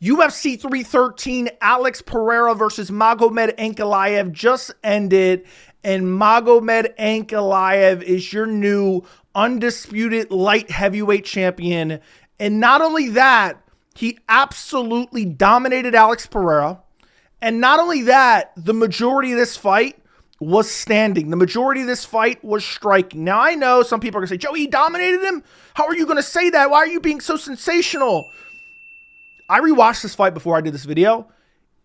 UFC 313, Alex Pereira versus Magomed Ankalaev just ended, and Magomed Ankalaev is your new undisputed light heavyweight champion. And not only that, he absolutely dominated Alex Pereira. And not only that, the majority of this fight was standing. The majority of this fight was striking. Now, I know some people are going to say, Joey, he dominated him? How are you going to say that? Why are you being so sensational? I rewatched this fight before I did this video.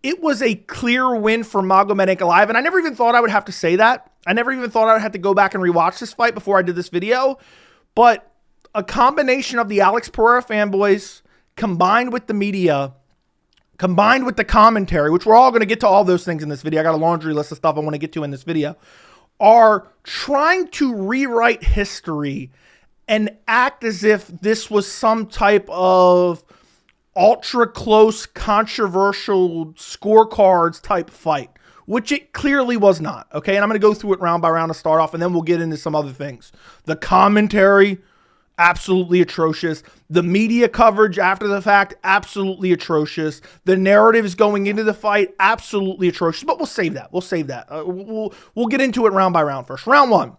It was a clear win for Magomed Ankalaev, and I never even thought I would have to say that. I never even thought I would have to go back and rewatch this fight before I did this video. But a combination of the Alex Pereira fanboys, combined with the media, combined with the commentary, which we're all going to get to all those things in this video. I got a laundry list of stuff I want to get to in this video, are trying to rewrite history and act as if this was some type of ultra close, controversial scorecards type fight, which it clearly was not. Okay. And I'm going to go through it round by round to start off, and then we'll get into some other things. The commentary, absolutely atrocious. The media coverage after the fact, absolutely atrocious. The narratives going into the fight, absolutely atrocious. But we'll save that. We'll save that. We'll get into it round by round first. Round one.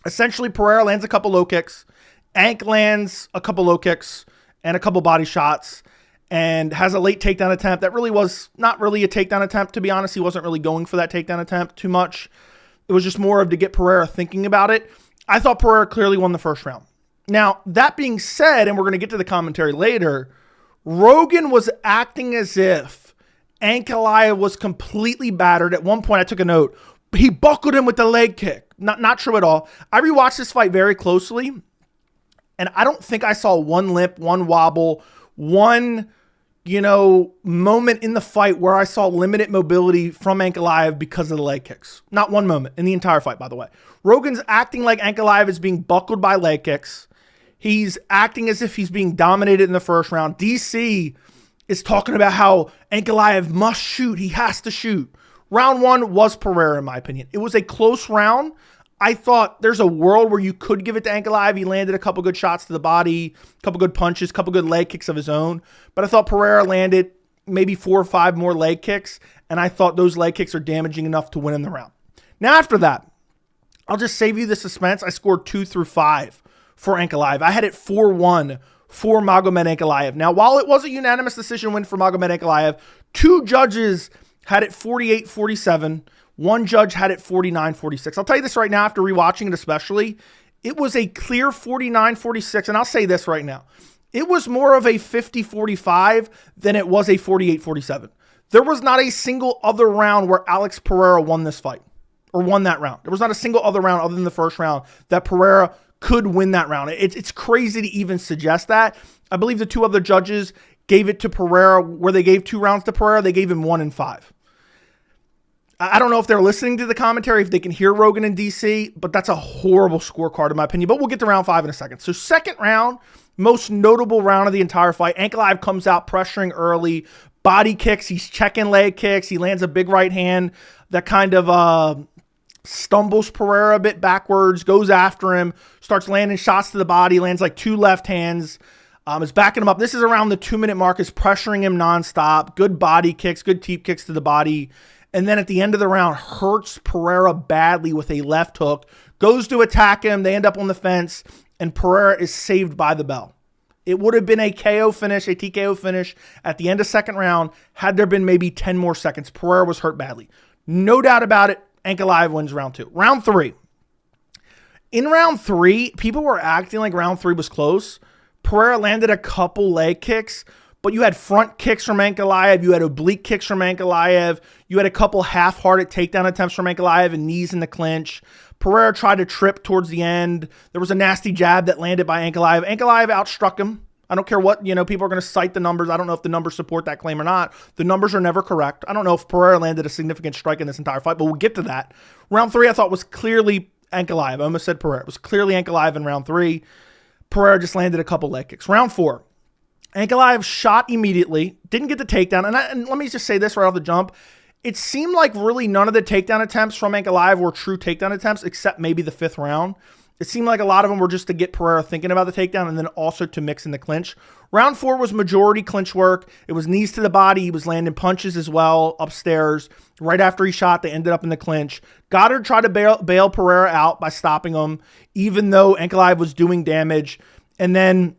Essentially, Pereira lands a couple low kicks. Ank lands a couple low kicks and a couple body shots, and has a late takedown attempt that really was not really a takedown attempt, to be honest. He wasn't really going for that takedown attempt too much. It was just more of to get Pereira thinking about it. I thought Pereira clearly won the first round. Now, that being said, and we're going to get to the commentary later, Rogan was acting as if Ankalaev was completely battered. At one point, I took a note. He buckled him with the leg kick. Not true at all. I rewatched this fight very closely, and I don't think I saw one limp, one wobble, one, moment in the fight where I saw limited mobility from Ankalaev because of the leg kicks. Not one moment in the entire fight, by the way. Rogan's acting like Ankalaev is being buckled by leg kicks. He's acting as if he's being dominated in the first round. DC is talking about how Ankalaev must shoot. He has to shoot. Round one was Pereira, in my opinion. It was a close round. I thought there's a world where you could give it to Ankalaev. He landed a couple good shots to the body, a couple good punches, a couple good leg kicks of his own. But I thought Pereira landed maybe 4 or 5 more leg kicks, and I thought those leg kicks are damaging enough to win in the round. Now, after that, I'll just save you the suspense. I scored 2 through 5 for Ankalaev. I had it 4-1 for Magomed Ankalaev. Now, while it was a unanimous decision win for Magomed Ankalaev, 2 judges had it 48-47. One judge had it 49-46. I'll tell you this right now, after rewatching it especially, it was a clear 49-46, and I'll say this right now. It was more of a 50-45 than it was a 48-47. There was not a single other round where Alex Pereira won this fight or won that round. There was not a single other round other than the first round that Pereira could win that round. It's crazy to even suggest that. I believe the 2 other judges gave it to Pereira, where they gave 2 rounds to Pereira. They gave him 1 and 5. I don't know if they're listening to the commentary, if they can hear Rogan and DC, but that's a horrible scorecard in my opinion. But we'll get to round 5 in a second. So second round, most notable round of the entire fight. Ankalaev comes out pressuring early, body kicks. He's checking leg kicks. He lands a big right hand that kind of stumbles Pereira a bit backwards, goes after him, starts landing shots to the body, lands like 2 left hands, is backing him up. This is around the 2-minute mark, is pressuring him nonstop. Good body kicks, good teep kicks to the body. And then at the end of the round, hurts Pereira badly with a left hook, goes to attack him. They end up on the fence, and Pereira is saved by the bell. It would have been a KO finish, a TKO finish at the end of second round had there been maybe 10 more seconds. Pereira was hurt badly. No doubt about it, Ankalaev wins round 2. Round 3. In round 3, people were acting like round 3 was close. Pereira landed a couple leg kicks, but you had front kicks from Ankalaev. You had oblique kicks from Ankalaev. You had a couple half-hearted takedown attempts from Ankalaev and knees in the clinch. Pereira tried to trip towards the end. There was a nasty jab that landed by Ankalaev. Ankalaev outstruck him. I don't care what, people are going to cite the numbers. I don't know if the numbers support that claim or not. The numbers are never correct. I don't know if Pereira landed a significant strike in this entire fight, but we'll get to that. Round 3, I thought, was clearly Ankalaev. I almost said Pereira. It was clearly Ankalaev in round 3. Pereira just landed a couple leg kicks. Round 4. Ankalaev shot immediately, didn't get the takedown. And let me just say this right off the jump. It seemed like really none of the takedown attempts from Ankalaev were true takedown attempts, except maybe the 5th round. It seemed like a lot of them were just to get Pereira thinking about the takedown and then also to mix in the clinch. Round 4 was majority clinch work. It was knees to the body. He was landing punches as well upstairs. Right after he shot, they ended up in the clinch. Goddard tried to bail Pereira out by stopping him, even though Ankalaev was doing damage. And then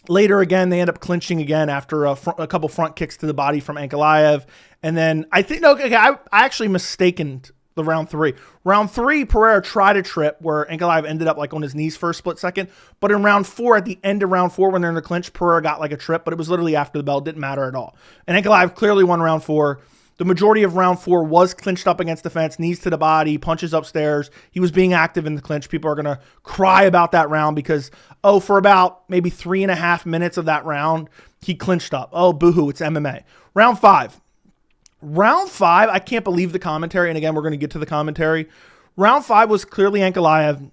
later again, they end up clinching again after a couple front kicks to the body from Ankalaev. And then I think, no, okay, I actually mistaken the round 3. Round 3, Pereira tried a trip where Ankalaev ended up like on his knees for a split second. But in round 4, at the end of round 4, when they're in the clinch, Pereira got like a trip, but it was literally after the bell. It didn't matter at all. And Ankalaev clearly won round 4. The majority of round 4 was clinched up against the fence, knees to the body, punches upstairs. He was being active in the clinch. People are going to cry about that round because, for about maybe 3.5 minutes of that round, he clinched up. Oh, boohoo, it's MMA. Round 5. Round 5, I can't believe the commentary, and again, we're going to get to the commentary. Round 5 was clearly Ankalaev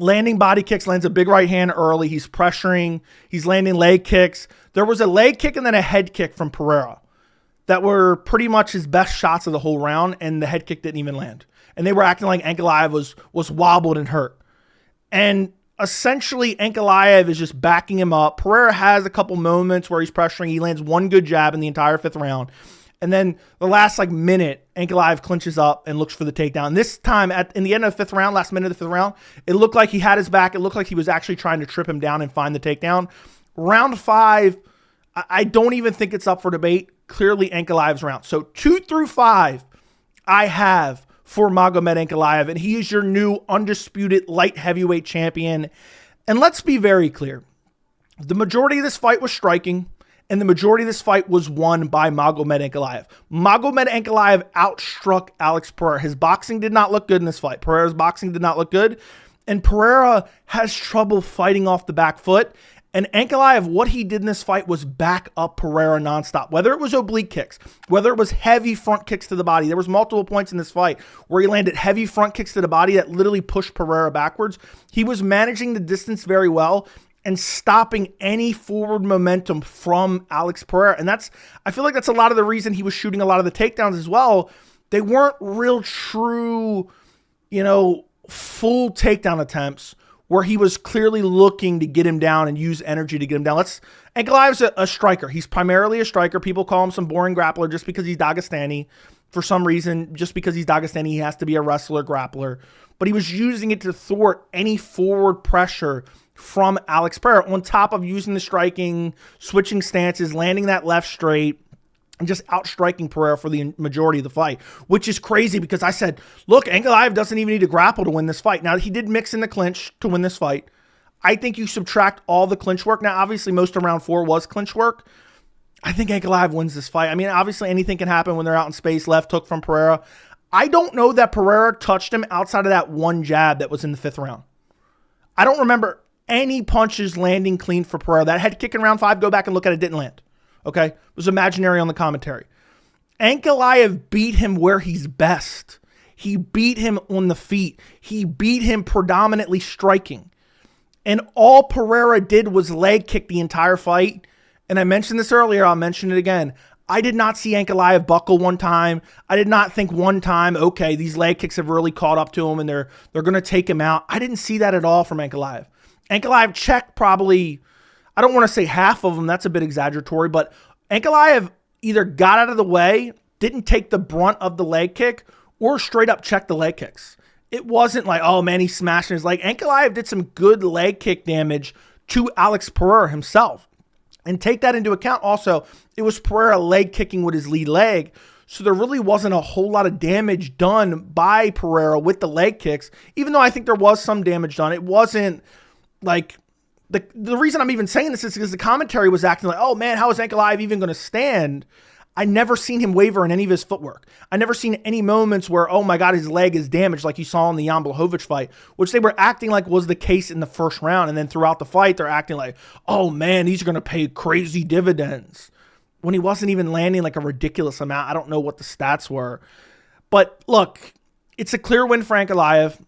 landing body kicks, lands a big right hand early. He's pressuring. He's landing leg kicks. There was a leg kick and then a head kick from Pereira that were pretty much his best shots of the whole round, and the head kick didn't even land. And they were acting like Ankalaev was wobbled and hurt. And essentially, Ankalaev is just backing him up. Pereira has a couple moments where he's pressuring. He lands one good jab in the entire 5th round. And then the last minute, Ankalaev clinches up and looks for the takedown. This time, in the end of the 5th round, last minute of the 5th round, it looked like he had his back. It looked like he was actually trying to trip him down and find the takedown. Round 5, I don't even think it's up for debate. Clearly Ankalaev's round. So 2 through 5, I have for Magomed Ankalaev, and he is your new undisputed light heavyweight champion. And let's be very clear. The majority of this fight was striking, and the majority of this fight was won by Magomed Ankalaev. Magomed Ankalaev outstruck Alex Pereira. His boxing did not look good in this fight. Pereira's boxing did not look good, and Pereira has trouble fighting off the back foot. And Ankalaev, what he did in this fight was back up Pereira nonstop. Whether it was oblique kicks, whether it was heavy front kicks to the body. There was multiple points in this fight where he landed heavy front kicks to the body that literally pushed Pereira backwards. He was managing the distance very well and stopping any forward momentum from Alex Pereira. And I feel like that's a lot of the reason he was shooting a lot of the takedowns as well. They weren't real true, full takedown attempts where he was clearly looking to get him down and use energy to get him down. Ankalaev's a striker. He's primarily a striker. People call him some boring grappler just because he's Dagestani. For some reason, just because he's Dagestani, he has to be a wrestler, grappler. But he was using it to thwart any forward pressure from Alex Pereira, on top of using the striking, switching stances, landing that left straight, and just outstriking Pereira for the majority of the fight, which is crazy because I said, look, Ankalaev doesn't even need to grapple to win this fight. Now, he did mix in the clinch to win this fight. I think you subtract all the clinch work. Now, obviously, most of round 4 was clinch work. I think Ankalaev wins this fight. I mean, obviously, anything can happen when they're out in space. Left hook from Pereira. I don't know that Pereira touched him outside of that one jab that was in the 5th round. I don't remember any punches landing clean for Pereira. That head kick in round 5, go back and look at it, didn't land. Okay? It was imaginary on the commentary. Ankalaev beat him where he's best. He beat him on the feet. He beat him predominantly striking. And all Pereira did was leg kick the entire fight. And I mentioned this earlier, I'll mention it again. I did not see Ankalaev buckle one time. I did not think one time, okay, these leg kicks have really caught up to him and they're going to take him out. I didn't see that at all from Ankalaev. Ankalaev checked probably, I don't want to say half of them, that's a bit exaggeratory, but Ankalaev either got out of the way, didn't take the brunt of the leg kick, or straight up checked the leg kicks. It wasn't like, oh man, he's smashing his leg. Ankalaev did some good leg kick damage to Alex Pereira himself. And take that into account also, it was Pereira leg kicking with his lead leg. So there really wasn't a whole lot of damage done by Pereira with the leg kicks. Even though I think there was some damage done, it wasn't like, the reason I'm even saying this is because the commentary was acting like, oh man, how is Ankalaev even going to stand? I never seen him waver in any of his footwork. I never seen any moments where, oh my God, his leg is damaged like you saw in the Jan Blachowicz fight, which they were acting like was the case in the 1st round. And then throughout the fight, they're acting like, oh man, these are going to pay crazy dividends. When he wasn't even landing like a ridiculous amount. I don't know what the stats were. But look, it's a clear win for Ankalaev.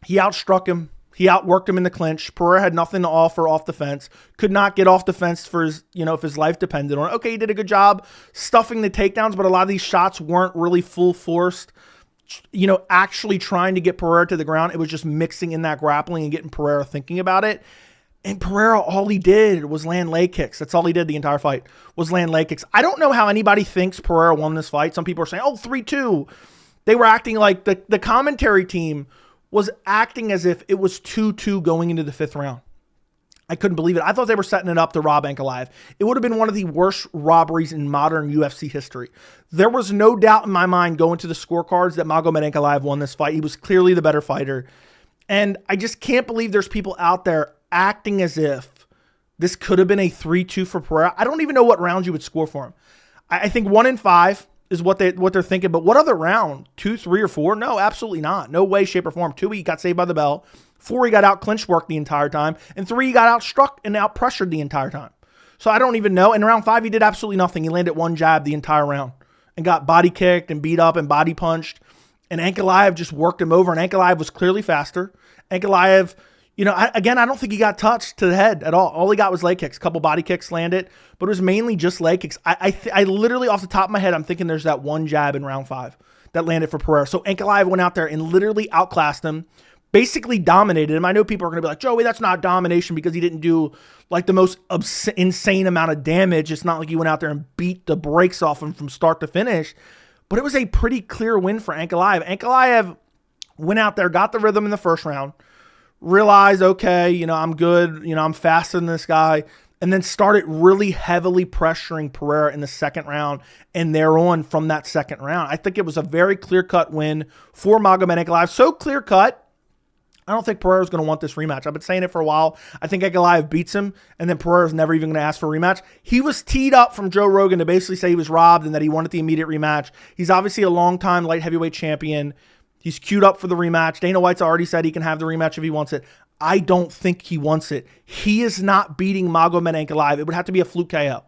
He outstruck him. He outworked him in the clinch. Pereira had nothing to offer off the fence. Could not get off the fence for his, if his life depended on it. Okay, he did a good job stuffing the takedowns, but a lot of these shots weren't really full forced. actually trying to get Pereira to the ground. It was just mixing in that grappling and getting Pereira thinking about it. And Pereira, all he did was land leg kicks. That's all he did the entire fight, was land leg kicks. I don't know how anybody thinks Pereira won this fight. Some people are saying, 3-2. They were acting like the commentary team was acting as if it was 2-2 going into the 5th round. I couldn't believe it. I thought they were setting it up to rob Ankalaev. It would have been one of the worst robberies in modern UFC history. There was no doubt in my mind going to the scorecards that Magomed Ankalaev won this fight. He was clearly the better fighter. And I just can't believe there's people out there acting as if this could have been a 3-2 for Pereira. I don't even know what rounds you would score for him. I think 1 and 5 is what they're thinking. But what other round? 2, 3, or 4? No, absolutely not. No way, shape, or form. 2, he got saved by the bell. 4, he got out clinch work the entire time. And 3, he got out struck and out pressured the entire time. So I don't even know. In round 5, he did absolutely nothing. He landed 1 jab the entire round and got body kicked and beat up and body punched. And Ankalaev just worked him over. And Ankalaev was clearly faster. Ankalaev, I don't think he got touched to the head at all. All he got was leg kicks. A couple body kicks landed, but it was mainly just leg kicks. I literally, off the top of my head, I'm thinking there's that 1 jab in round 5 that landed for Pereira. So Ankalaev went out there and literally outclassed him, basically dominated him. I know people are going to be like, Joey, that's not domination because he didn't do like the most insane amount of damage. It's not like he went out there and beat the brakes off him from start to finish, but it was a pretty clear win for Ankalaev. Ankalaev went out there, got the rhythm in the 1st round, realized, okay, I'm good, I'm faster than this guy, and then started really heavily pressuring Pereira in the 2nd round and thereon from that 2nd round. I think it was a very clear-cut win for Magomed Ankalaev. So clear-cut, I don't think Pereira's going to want this rematch. I've been saying it for a while. I think Ankalaev beats him, and then Pereira's never even going to ask for a rematch. He was teed up from Joe Rogan to basically say he was robbed and that he wanted the immediate rematch. He's obviously a long-time light heavyweight champion. He's queued up for the rematch. Dana White's already said he can have the rematch if he wants it. I don't think he wants it. He is not beating Magomed Ankalaev. It would have to be a fluke KO.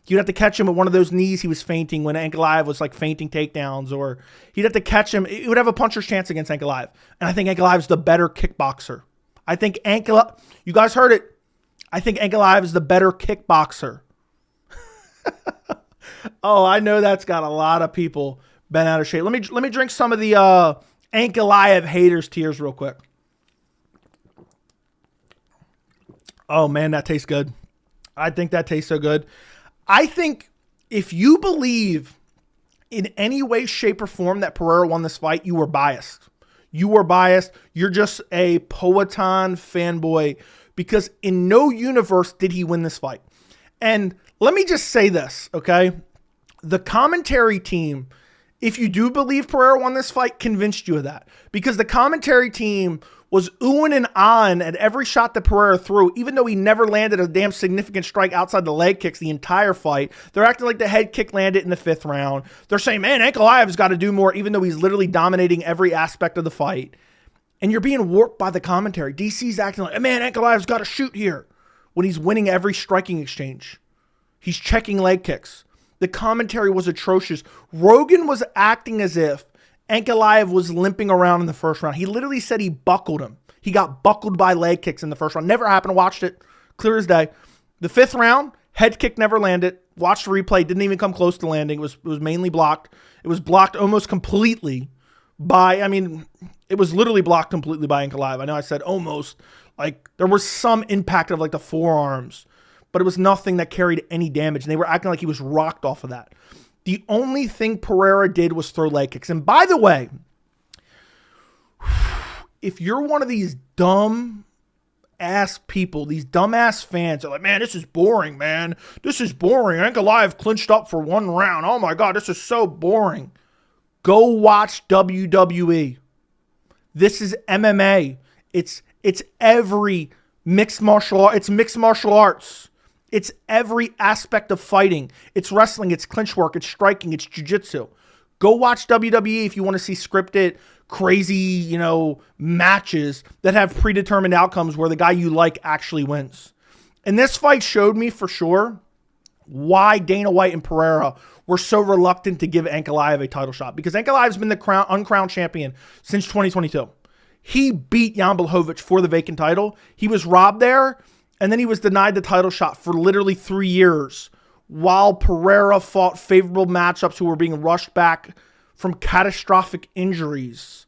You'd have to catch him with one of those knees he was feinting when Ankalaev was like feinting takedowns, or he'd have to catch him. It would have a puncher's chance against Ankalaev. And I think Ankalaev's the better kickboxer. I think you guys heard it. I think Ankalaev is the better kickboxer. Oh, I know that's got a lot of people bent out of shape. Let me drink some of the Ankalaev haters' tears real quick. Oh, man, that tastes good. I think that tastes so good. I think if you believe in any way, shape, or form that Pereira won this fight, you were biased. You were biased. You're just a Poatan fanboy because in no universe did he win this fight. And let me just say this, okay? The commentary team, if you do believe Pereira won this fight, convinced you of that. Because the commentary team was oohing and ahhing at every shot that Pereira threw, even though he never landed a damn significant strike outside the leg kicks the entire fight. They're acting like the head kick landed in the 5th round. They're saying, man, Ankalaev's got to do more, even though he's literally dominating every aspect of the fight. And you're being warped by the commentary. DC's acting like, man, Ankalaev's got to shoot here, when he's winning every striking exchange. He's checking leg kicks. The commentary was atrocious. Rogan was acting as if Ankalaev was limping around in the 1st round. He literally said he buckled him. He got buckled by leg kicks in the 1st round. Never happened. Watched it. Clear as day. The 5th round, head kick never landed. Watched the replay. Didn't even come close to landing. It was mainly blocked. It was blocked almost completely by, it was literally blocked completely by Ankalaev. I know I said almost. Like, there was some impact of like the forearms, but it was nothing that carried any damage. And they were acting like he was rocked off of that. The only thing Pereira did was throw leg kicks. And by the way, if you're one of these dumb ass people, these dumbass fans are like, man, this is boring, man. This is boring. Ankalaev clinched up for 1 round. Oh my God, this is so boring. Go watch WWE. This is MMA. It's every mixed martial art. It's mixed martial arts. It's every aspect of fighting. It's wrestling, it's clinch work, it's striking, it's jiu-jitsu. Go watch WWE if you want to see scripted, crazy, matches that have predetermined outcomes where the guy you like actually wins. And this fight showed me for sure why Dana White and Pereira were so reluctant to give Ankalaev a title shot. Because Ankalaev's been the uncrowned champion since 2022. He beat Jan Blachowicz for the vacant title. He was robbed there. And then he was denied the title shot for literally 3 years while Pereira fought favorable matchups who were being rushed back from catastrophic injuries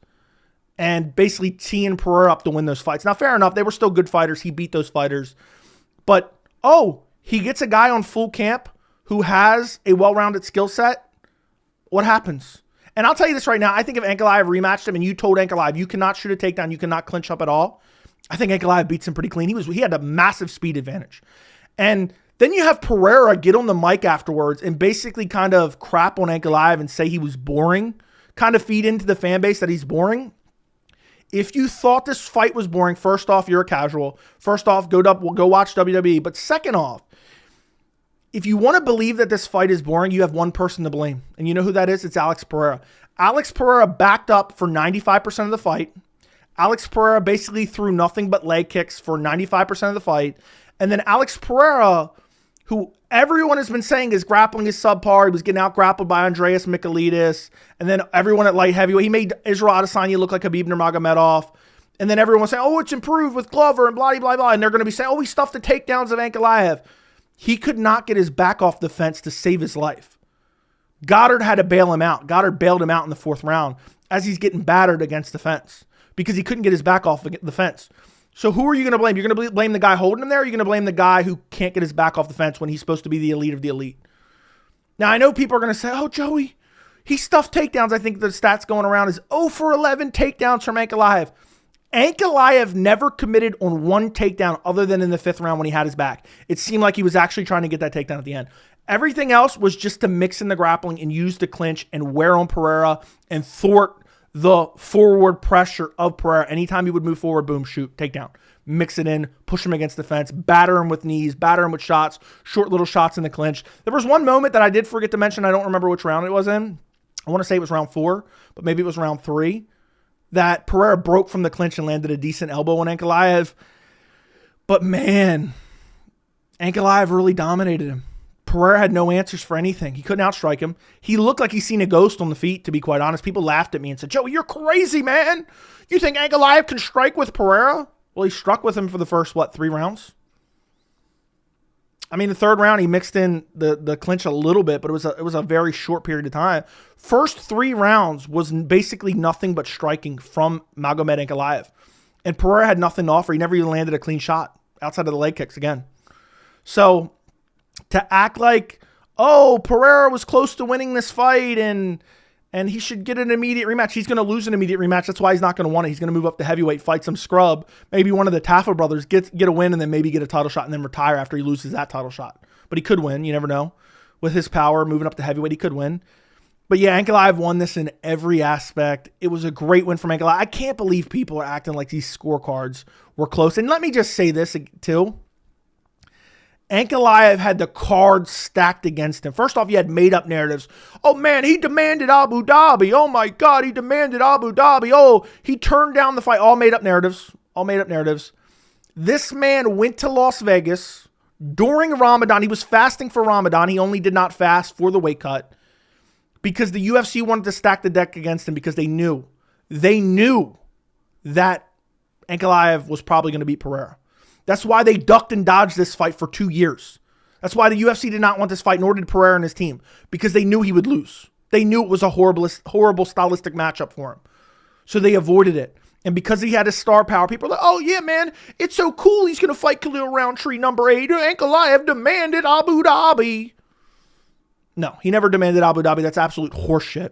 and basically teeing Pereira up to win those fights. Now, fair enough. They were still good fighters. He beat those fighters. But, he gets a guy on full camp who has a well-rounded skill set. What happens? And I'll tell you this right now. I think if Ankalaev rematched him and you told Ankalaev you cannot shoot a takedown, you cannot clinch up at all, I think Ankalaev beats him pretty clean. He had a massive speed advantage. And then you have Pereira get on the mic afterwards and basically kind of crap on Ankalaev and say he was boring, kind of feed into the fan base that he's boring. If you thought this fight was boring, first off, you're a casual. First off, go watch WWE. But second off, if you want to believe that this fight is boring, you have one person to blame. And you know who that is? It's Alex Pereira. Alex Pereira backed up for 95% of the fight. Alex Pereira basically threw nothing but leg kicks for 95% of the fight. And then Alex Pereira, who everyone has been saying his grappling is subpar. He was getting out-grappled by Andreas Michailidis. And then everyone at light heavyweight, he made Israel Adesanya look like Khabib Nurmagomedov. And then everyone was saying, it's improved with Glover and blah, blah, blah. And they're going to be saying, he stuffed the takedowns of Ankalaev. He could not get his back off the fence to save his life. Goddard had to bail him out. Goddard bailed him out in the 4th round as he's getting battered against the fence because he couldn't get his back off the fence. So who are you going to blame? You're going to blame the guy holding him there, or are you going to blame the guy who can't get his back off the fence when he's supposed to be the elite of the elite? Now, I know people are going to say, Joey, he stuffed takedowns. I think the stats going around is 0 for 11 takedowns from Ankalaev. Ankalaev never committed on one takedown other than in the 5th round when he had his back. It seemed like he was actually trying to get that takedown at the end. Everything else was just to mix in the grappling and use the clinch and wear on Pereira and thwart the forward pressure of Pereira. Anytime he would move forward, boom, shoot, takedown. Mix it in, push him against the fence, batter him with knees, batter him with shots, short little shots in the clinch. There was one moment that I did forget to mention. I don't remember which round it was in. I want to say it was round 4, but maybe it was round 3. That Pereira broke from the clinch and landed a decent elbow on Ankalaev. But man, Ankalaev really dominated him. Pereira had no answers for anything. He couldn't outstrike him. He looked like he's seen a ghost on the feet, to be quite honest. People laughed at me and said, Joey, you're crazy, man. You think Ankalaev can strike with Pereira? Well, he struck with him for the first, 3 rounds? I mean, the 3rd round, he mixed in the clinch a little bit, but it was a very short period of time. First 3 rounds was basically nothing but striking from Magomed Ankalaev. And Pereira had nothing to offer. He never even landed a clean shot outside of the leg kicks again. So to act like, Pereira was close to winning this fight and he should get an immediate rematch. He's going to lose an immediate rematch. That's why he's not going to want it. He's going to move up to heavyweight, fight some scrub. Maybe one of the Taffa brothers get a win and then maybe get a title shot and then retire after he loses that title shot. But he could win. You never know. With his power, moving up to heavyweight, he could win. But yeah, Ankalaev won this in every aspect. It was a great win from Ankalaev. I can't believe people are acting like these scorecards were close. And let me just say this too. Ankalaev had the cards stacked against him. First off, you had made-up narratives. Oh, man, he demanded Abu Dhabi. Oh, my God, he demanded Abu Dhabi. Oh, he turned down the fight. All made-up narratives. All made-up narratives. This man went to Las Vegas during Ramadan. He was fasting for Ramadan. He only did not fast for the weight cut because the UFC wanted to stack the deck against him because they knew that Ankalaev was probably going to beat Pereira. That's why they ducked and dodged this fight for 2 years. That's why the UFC did not want this fight, nor did Pereira and his team, because they knew he would lose. They knew it was a horrible stylistic matchup for him. So they avoided it. And because he had his star power, people are like, oh, yeah, man, it's so cool. He's going to fight Khalil Roundtree, number 8. Ankalaev demanded Abu Dhabi. No, he never demanded Abu Dhabi. That's absolute horseshit.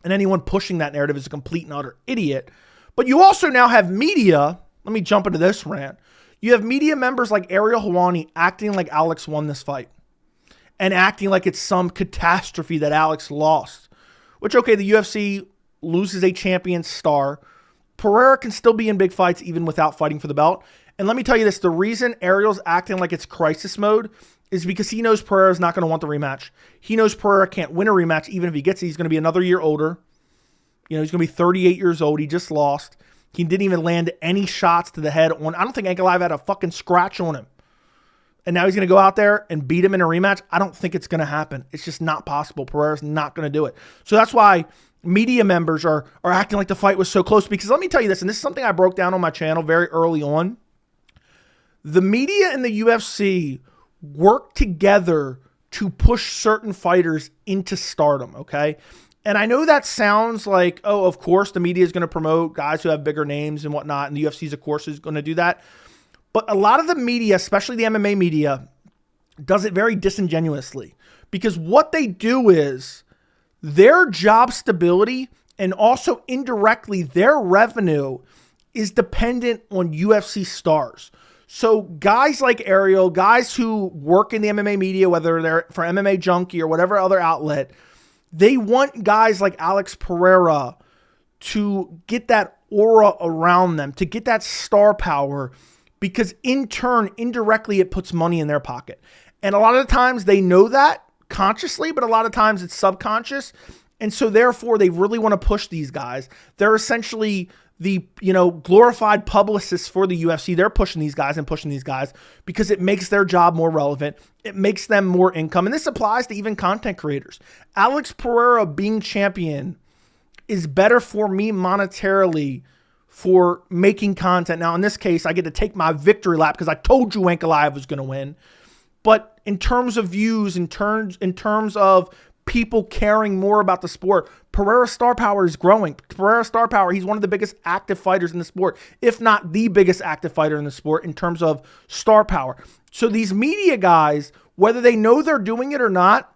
And anyone pushing that narrative is a complete and utter idiot. But you also now have media. Let me jump into this rant. You have media members like Ariel Helwani acting like Alex won this fight and acting like it's some catastrophe that Alex lost, which, okay, the UFC loses a champion star. Pereira can still be in big fights even without fighting for the belt. And let me tell you this, the reason Ariel's acting like it's crisis mode is because he knows Pereira's not going to want the rematch. He knows Pereira can't win a rematch even if he gets it. He's going to be another year older. You know, he's going to be 38 years old. He just lost. He didn't even land any shots to the head on. I don't think Ankalaev had a fucking scratch on him. And now he's going to go out there and beat him in a rematch. I don't think it's going to happen. It's just not possible. Pereira's not going to do it. So that's why media members are acting like the fight was so close. Because let me tell you this, and this is something I broke down on my channel very early on. The media and the UFC work together to push certain fighters into stardom, okay? And I know that sounds like, oh, of course the media is going to promote guys who have bigger names and whatnot, and the UFC's, of course, is going to do that. But a lot of the media, especially the MMA media, does it very disingenuously. Because what they do is their job stability and also indirectly their revenue is dependent on UFC stars. So guys like Ariel, guys who work in the MMA media, whether they're for MMA Junkie or whatever other outlet, they want guys like Alex Pereira to get that aura around them, to get that star power, because in turn, indirectly, it puts money in their pocket. And a lot of the times they know that consciously, but a lot of times it's subconscious. And so therefore, they really want to push these guys. They're essentially the, glorified publicists for the UFC. They're pushing these guys because it makes their job more relevant. It makes them more income. And this applies to even content creators. Alex Pereira being champion is better for me monetarily for making content. Now, in this case, I get to take my victory lap because I told you Ankalaev was going to win. But in terms of views, in terms of people caring more about the sport, Pereira's star power is growing. Pereira's star power, he's one of the biggest active fighters in the sport, if not the biggest active fighter in the sport in terms of star power. So these media guys, whether they know they're doing it or not,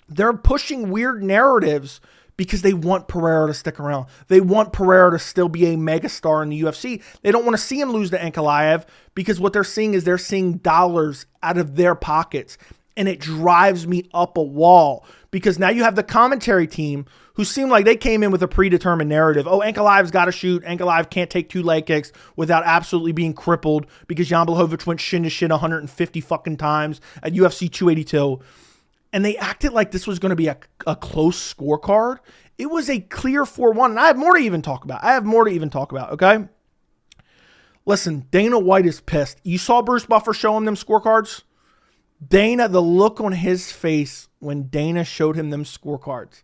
they're pushing weird narratives because they want Pereira to stick around. They want Pereira to still be a megastar in the UFC. They don't want to see him lose to Ankalaev because what they're seeing is they're seeing dollars out of their pockets. And it drives me up a wall because now you have the commentary team who seem like they came in with a predetermined narrative. Oh, Ankalaev's got to shoot. Ankalaev can't take 2 leg kicks without absolutely being crippled because Jan Blachowicz went shin to shin 150 fucking times at UFC 282. And they acted like this was going to be a close scorecard. It was a clear 4-1. And I have more to even talk about. Okay? Listen, Dana White is pissed. You saw Bruce Buffer show him them scorecards? Dana, the look on his face when Dana showed him them scorecards.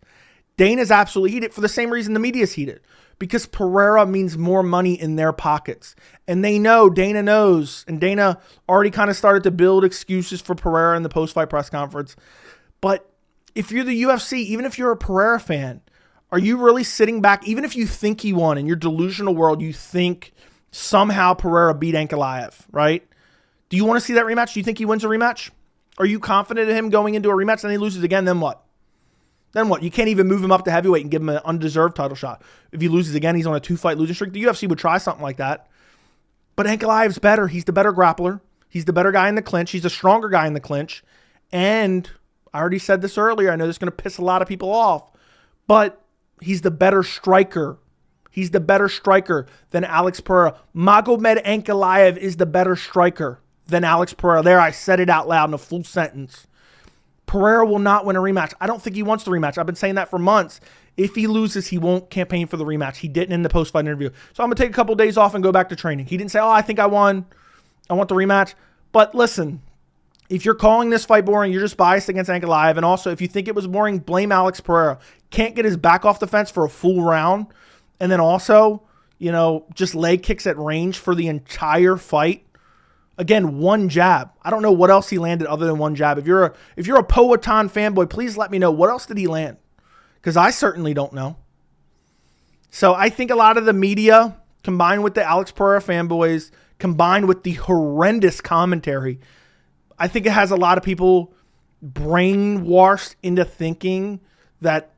Dana's absolutely heated for the same reason the media's heated. Because Pereira means more money in their pockets. And they know, Dana knows, and Dana already kind of started to build excuses for Pereira in the post-fight press conference. But if you're the UFC, even if you're a Pereira fan, are you really sitting back, even if you think he won in your delusional world, you think somehow Pereira beat Ankalaev, right? Do you want to see that rematch? Do you think he wins a rematch? Are you confident in him going into a rematch and he loses again? Then what? You can't even move him up to heavyweight and give him an undeserved title shot. If he loses again, he's on a 2-fight losing streak. The UFC would try something like that. But Ankalaev's better. He's the better grappler. He's the better guy in the clinch. He's a stronger guy in the clinch. And I already said this earlier. I know this is going to piss a lot of people off. But he's the better striker. He's the better striker than Alex Pereira. Magomed Ankalaev is the better striker than Alex Pereira. There, I said it out loud in a full sentence. Pereira will not win a rematch. I don't think he wants the rematch. I've been saying that for months. If he loses, he won't campaign for the rematch. He didn't in the post-fight interview. So I'm going to take a couple of days off and go back to training. He didn't say, I think I won. I want the rematch. But listen, if you're calling this fight boring, you're just biased against Ankalaev. And also, if you think it was boring, blame Alex Pereira. Can't get his back off the fence for a full round. And then also, just leg kicks at range for the entire fight. Again, one jab. I don't know what else he landed other than one jab. If you're a Poatan fanboy, please let me know. What else did he land? Because I certainly don't know. So I think a lot of the media, combined with the Alex Pereira fanboys, combined with the horrendous commentary, I think it has a lot of people brainwashed into thinking that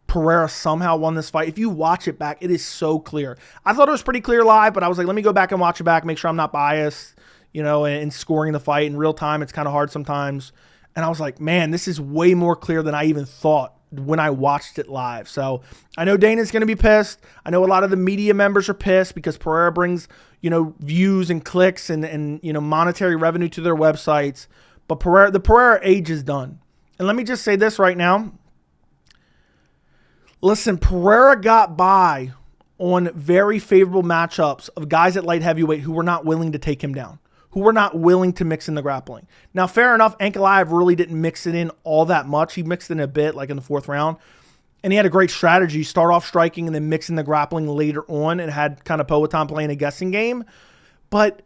Pereira somehow won this fight. If you watch it back, it is so clear. I thought it was pretty clear live, but I was like, let me go back and watch it back, make sure I'm not biased. And scoring the fight in real time, it's kind of hard sometimes. And I was like, man, this is way more clear than I even thought when I watched it live. So I know Dana's going to be pissed. I know a lot of the media members are pissed because Pereira brings, views and clicks and monetary revenue to their websites. But the Pereira age is done. And let me just say this right now. Listen, Pereira got by on very favorable matchups of guys at light heavyweight who were not willing to take him down, who were not willing to mix in the grappling. Now, fair enough, Ankalaev really didn't mix it in all that much. He mixed in a bit, like in the 4th round. And he had a great strategy, start off striking and then mix in the grappling later on, and had kind of Poatan playing a guessing game. But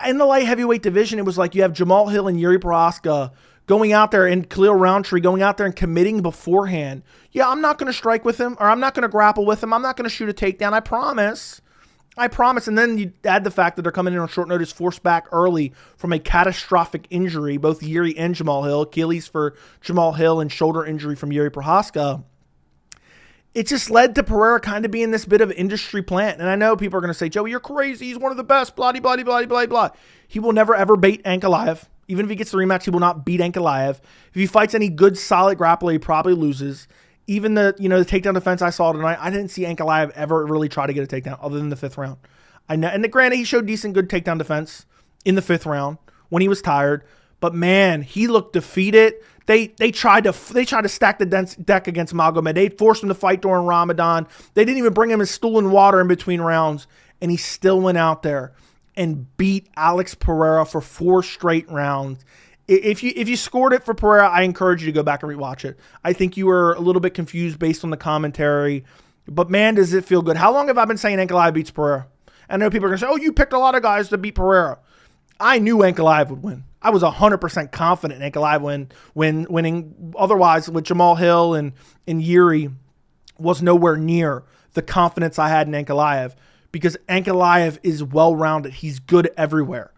in the light heavyweight division, it was like you have Jamal Hill and Yuri Prohaska going out there, and Khalil Roundtree going out there and committing beforehand. Yeah, I'm not going to strike with him, or I'm not going to grapple with him. I'm not going to shoot a takedown. I promise. I promise. And then you add the fact that they're coming in on short notice, forced back early from a catastrophic injury, both Yuri and Jamal Hill, Achilles for Jamal Hill and shoulder injury from Yuri Prohaska. It just led to Pereira kind of being this bit of industry plant. And I know people are going to say, Joey, you're crazy. He's one of the best, blah, blah, blah, blah, blah, blah. He will never, ever beat Ankalaev. Even if he gets the rematch, he will not beat Ankalaev. If he fights any good, solid grappler, he probably loses. Even the takedown defense I saw tonight, I didn't see Ankalaev ever really try to get a takedown other than the 5th round. I know, and granted, he showed decent, good takedown defense in the 5th round when he was tired. But man, he looked defeated. They tried to stack the deck against Magomed. They forced him to fight during Ramadan. They didn't even bring him his stool and water in between rounds, and he still went out there and beat Alex Pereira for 4 straight rounds. If you scored it for Pereira, I encourage you to go back and rewatch it. I think you were a little bit confused based on the commentary, but man, does it feel good. How long have I been saying Ankalaev beats Pereira? I know people are going to say, oh, you picked a lot of guys to beat Pereira. I knew Ankalaev would win. I was 100% confident Ankalaev winning. Otherwise, with Jamal Hill and Yuri, was nowhere near the confidence I had in Ankalaev, because Ankalaev is well-rounded. He's good everywhere.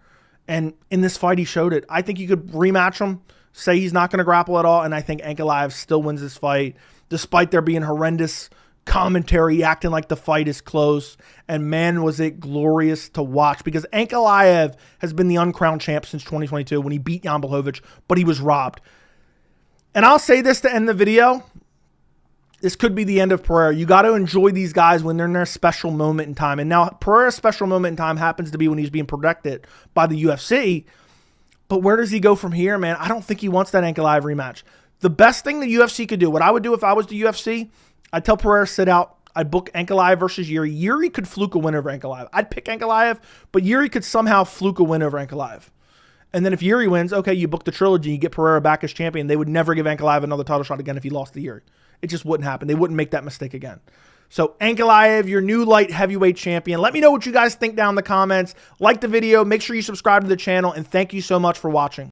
And in this fight, he showed it. I think you could rematch him, say he's not going to grapple at all, and I think Ankalaev still wins this fight, despite there being horrendous commentary acting like the fight is close. And man, was it glorious to watch, because Ankalaev has been the uncrowned champ since 2022 when he beat Jan Blachowicz, but he was robbed. And I'll say this to end the video. This could be the end of Pereira. You got to enjoy these guys when they're in their special moment in time. And now Pereira's special moment in time happens to be when he's being protected by the UFC. But where does he go from here, man? I don't think he wants that Ankalaev rematch. The best thing the UFC could do, what I would do if I was the UFC, I'd tell Pereira to sit out. I'd book Ankalaev versus Yuri. Yuri could fluke a win over Ankalaev. I'd pick Ankalaev, but Yuri could somehow fluke a win over Ankalaev. And then if Yuri wins, okay, you book the trilogy, you get Pereira back as champion. They would never give Ankalaev another title shot again if he lost to Yuri. It just wouldn't happen. They wouldn't make that mistake again. So Ankalaev, your new light heavyweight champion. Let me know what you guys think down in the comments. Like the video. Make sure you subscribe to the channel. And thank you so much for watching.